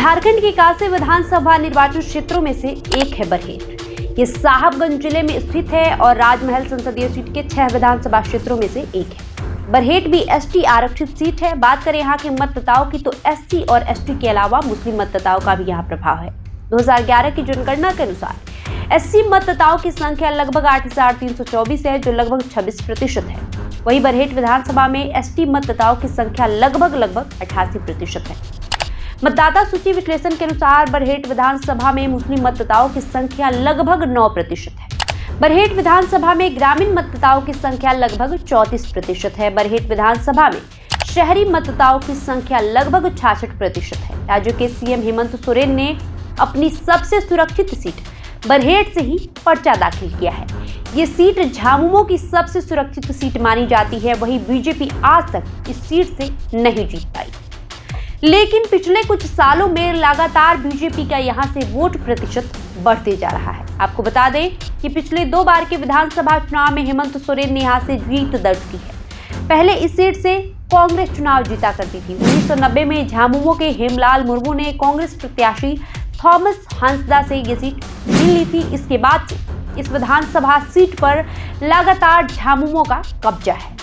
झारखंड की काशी विधानसभा निर्वाचन क्षेत्रों में से एक है बरहेट। ये साहबगंज जिले में स्थित है और राजमहल संसदीय सीट के 6 विधानसभा क्षेत्रों में से एक है। बरहेट भी एसटी आरक्षित सीट है। बात करें यहाँ के मतदाताओं की तो एससी और एसटी के अलावा मुस्लिम मतदाताओं का भी यहाँ प्रभाव है। 2011 की जनगणना के अनुसार एससी मतदाताओं की संख्या लगभग 8,324 है, जो लगभग 26% है। वहीं बरहेट विधानसभा में एसटी मतदाताओं की संख्या लगभग 88% है। मतदाता सूची विश्लेषण के अनुसार बरहेट विधानसभा में मुस्लिम मतदाताओं की संख्या लगभग 9% है। बरहेट विधानसभा में ग्रामीण मतदाताओं की संख्या लगभग 34% है। बरहेट विधानसभा में शहरी मतदाताओं की संख्या लगभग 66% है। राज्य के सीएम हेमंत सोरेन ने अपनी सबसे सुरक्षित सीट बरहेट से ही पर्चा दाखिल किया है। ये सीट झामुमो की सबसे सुरक्षित सीट मानी जाती है। वहीं बीजेपी आज तक इस सीट से नहीं जीत पाई, लेकिन पिछले कुछ सालों में लगातार बीजेपी का यहां से वोट प्रतिशत बढ़ते जा रहा है। आपको बता दें कि पिछले 2 बार के विधानसभा चुनाव में हेमंत सोरेन ने यहां से जीत दर्ज की है। पहले इस सीट से कांग्रेस चुनाव जीता करती थी। 1990 में झामुमो के हेमलाल मुर्मू ने कांग्रेस प्रत्याशी थॉमस हंसदा से ये सीट छीन ली थी। इसके बाद से इस विधानसभा सीट पर लगातार झामुमो का कब्जा है।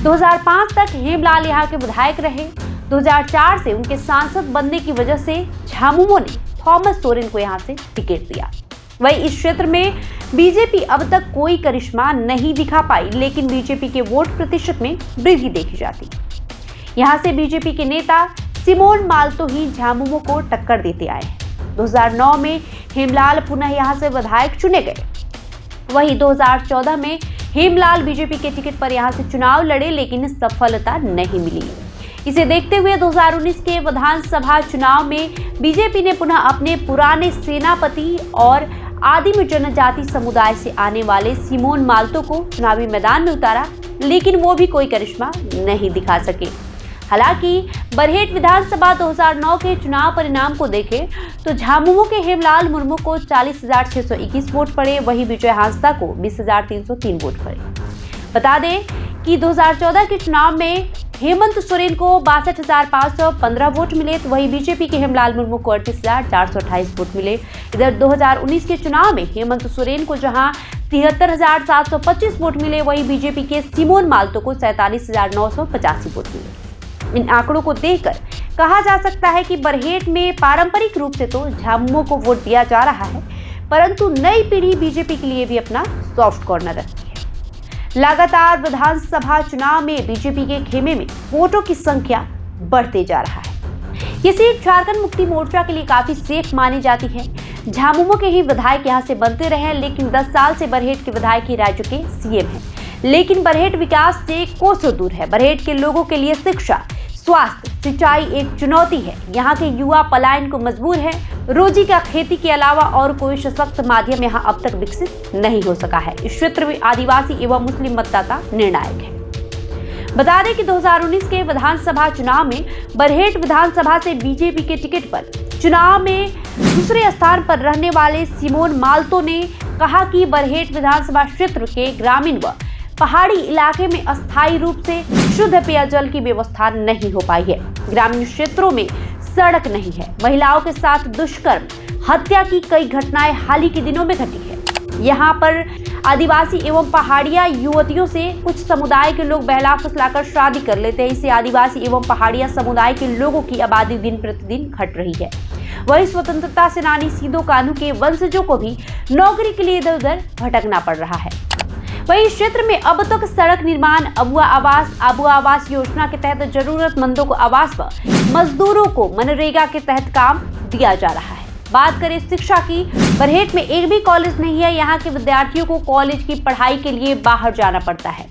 2005 तक हेमलाल यहाँ के विधायक रहे। 2004 से उनके सांसद बनने की वजह से झामुमो ने थॉमस सोरेन को यहां से टिकट दिया। वहीं इस क्षेत्र में बीजेपी अब तक कोई करिश्मा नहीं दिखा पाई, लेकिन बीजेपी के वोट प्रतिशत में वृद्धि देखी जाती। यहां से बीजेपी के नेता सिमोन माल्तो ही झामुमो को टक्कर देते आए हैं। 2009 में हेमलाल पुनः यहां से विधायक चुने गए। वहीं 2014 में हेमलाल बीजेपी के टिकट पर यहां से चुनाव लड़े, लेकिन सफलता नहीं मिली। इसे देखते हुए 2019 के विधानसभा चुनाव में बीजेपी ने पुनः अपने पुराने सेनापति और आदिम जनजाति समुदाय से आने वाले सिमोन माल्तो को चुनावी मैदान में उतारा, लेकिन वो भी कोई करिश्मा नहीं दिखा सके। हालांकि बरहेट विधानसभा 2009 के चुनाव परिणाम को देखें तो झामुमो के हेमलाल मुर्मू को 40,621 वोट पड़े, वहीं विजय हांसदा को 20,303 वोट पड़े। बता दें कि 2014 के चुनाव में हेमंत सोरेन को 62,515 वोट मिले, तो वहीं बीजेपी के हेमलाल मुर्मू को 38,428 वोट मिले। इधर 2019 के चुनाव में हेमंत सोरेन को जहां 73,725 वोट मिले, वहीं बीजेपी के सिमोन माल्तो को 47,985 वोट मिले। इन आंकड़ों को देखकर कहा जा सकता है कि बरहेट में पारंपरिक रूप से तो झामुमो को वोट दिया जा रहा है, परंतु नई पीढ़ी बीजेपी के लिए भी अपना सॉफ्ट कॉर्नर रखती है। लगातार विधानसभा चुनाव में बीजेपी के खेमे में वोटों की संख्या बढ़ते जा रहा है। ये सीट झारखंड मुक्ति मोर्चा के लिए काफी सेफ मानी जाती है। झामुमो के ही विधायक यहां से बनते रहे, लेकिन 10 साल से बरहेट के विधायक ही राज्य के सीएम हैं। लेकिन बरहेट विकास से कोसों दूर है। बरहेट के लोगों के लिए शिक्षा, स्वास्थ्य, सिंचाई एक चुनौती है। यहाँ के युवा पलायन को मजबूर है। रोजी का खेती के अलावा और कोई सशक्त माध्यम यहाँ अब तक विकसित नहीं हो सका है। इस क्षेत्र में आदिवासी एवं मुस्लिम मतदाता निर्णायक है। बता दें कि 2019 के विधानसभा चुनाव में बरहेट विधानसभा से बीजेपी के टिकट पर चुनाव में दूसरे स्थान पर रहने वाले सिमोन माल्तो ने कहा कि बरहेट विधानसभा क्षेत्र के ग्रामीण व पहाड़ी इलाके में अस्थायी रूप से शुद्ध पेयजल की व्यवस्था नहीं हो पाई है। ग्रामीण क्षेत्रों में सड़क नहीं है। महिलाओं के साथ दुष्कर्म, हत्या की कई घटनाएं हाल ही के दिनों में घटी है। यहाँ पर आदिवासी एवं पहाड़िया युवतियों से कुछ समुदाय के लोग बहला फुसलाकर शादी कर लेते हैं। इससे आदिवासी एवं पहाड़िया समुदाय के लोगों की आबादी दिन प्रतिदिन घट रही है। वही स्वतंत्रता सेनानी सिदो कान्हू के वंशजों को भी नौकरी के लिए इधर उधर भटकना पड़ रहा है। वहीं इस क्षेत्र में अब तक सड़क निर्माण, आबुआ आवास योजना के तहत जरूरतमंदों को आवास व मजदूरों को मनरेगा के तहत काम दिया जा रहा है। बात करें शिक्षा की, बरहेट में एक भी कॉलेज नहीं है। यहाँ के विद्यार्थियों को कॉलेज की पढ़ाई के लिए बाहर जाना पड़ता है।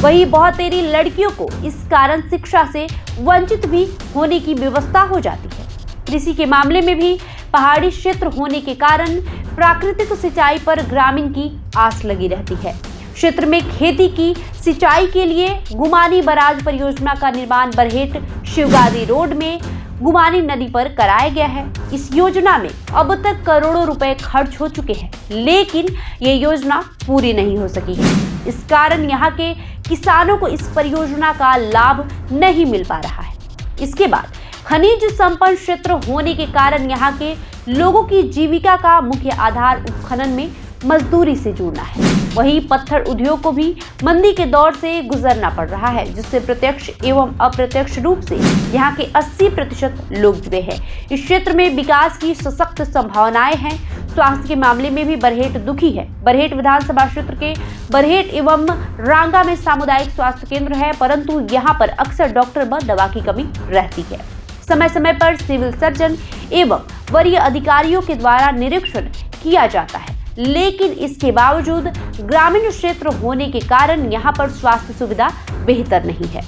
वहीं बहुत सारी लड़कियों को इस कारण शिक्षा से वंचित भी होने की व्यवस्था हो जाती है। कृषि के मामले में भी पहाड़ी क्षेत्र होने के कारण प्राकृतिक सिंचाई पर ग्रामीण की आस लगी रहती है। क्षेत्र में खेती की सिंचाई के लिए गुमानी बराज परियोजना का निर्माण बरहेट शिवगादी रोड में गुमानी नदी पर कराया गया है। इस योजना में अब तक करोड़ों रुपए खर्च हो चुके हैं, लेकिन ये योजना पूरी नहीं हो सकी है। इस कारण यहाँ के किसानों को इस परियोजना का लाभ नहीं मिल पा रहा है। इसके बाद खनिज संपन्न क्षेत्र होने के कारण यहाँ के लोगों की जीविका का मुख्य आधार उत्खनन में मजदूरी से जुड़ना है। वहीं पत्थर उद्योग को भी मंदी के दौर से गुजरना पड़ रहा है, जिससे प्रत्यक्ष एवं अप्रत्यक्ष रूप से यहाँ के 80% लोग जुड़े हैं। इस क्षेत्र में विकास की सशक्त संभावनाएं हैं। स्वास्थ्य के मामले में भी बरहेट दुखी है। बरहेट विधानसभा क्षेत्र के बरहेट एवं रांगा में सामुदायिक स्वास्थ्य केंद्र है, परंतु यहाँ पर अक्सर डॉक्टर व दवा की कमी रहती है। समय समय पर सिविल सर्जन एवं वरीय अधिकारियों के द्वारा निरीक्षण किया जाता है, लेकिन इसके बावजूद ग्रामीण क्षेत्र होने के कारण यहाँ पर स्वास्थ्य सुविधा बेहतर नहीं है।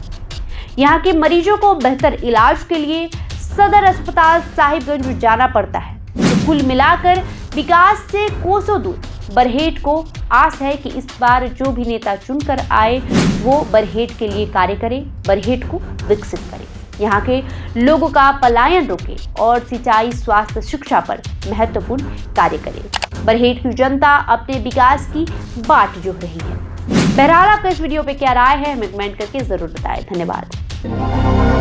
यहाँ के मरीजों को बेहतर इलाज के लिए सदर अस्पताल साहिबगंज जाना पड़ता है। तो कुल मिलाकर विकास से कोसों दूर बरहेट को आस है कि इस बार जो भी नेता चुनकर आए वो बरहेट के लिए कार्य करे, बरहेट को विकसित करे, यहाँ के लोगों का पलायन रोके और सिंचाई, स्वास्थ्य, शिक्षा पर महत्वपूर्ण कार्य करे। बरहेट की जनता अपने विकास की बाट जोह रही है। बहरहाल आपका इस वीडियो पे क्या राय है, हमें कमेंट करके जरूर बताएं। धन्यवाद।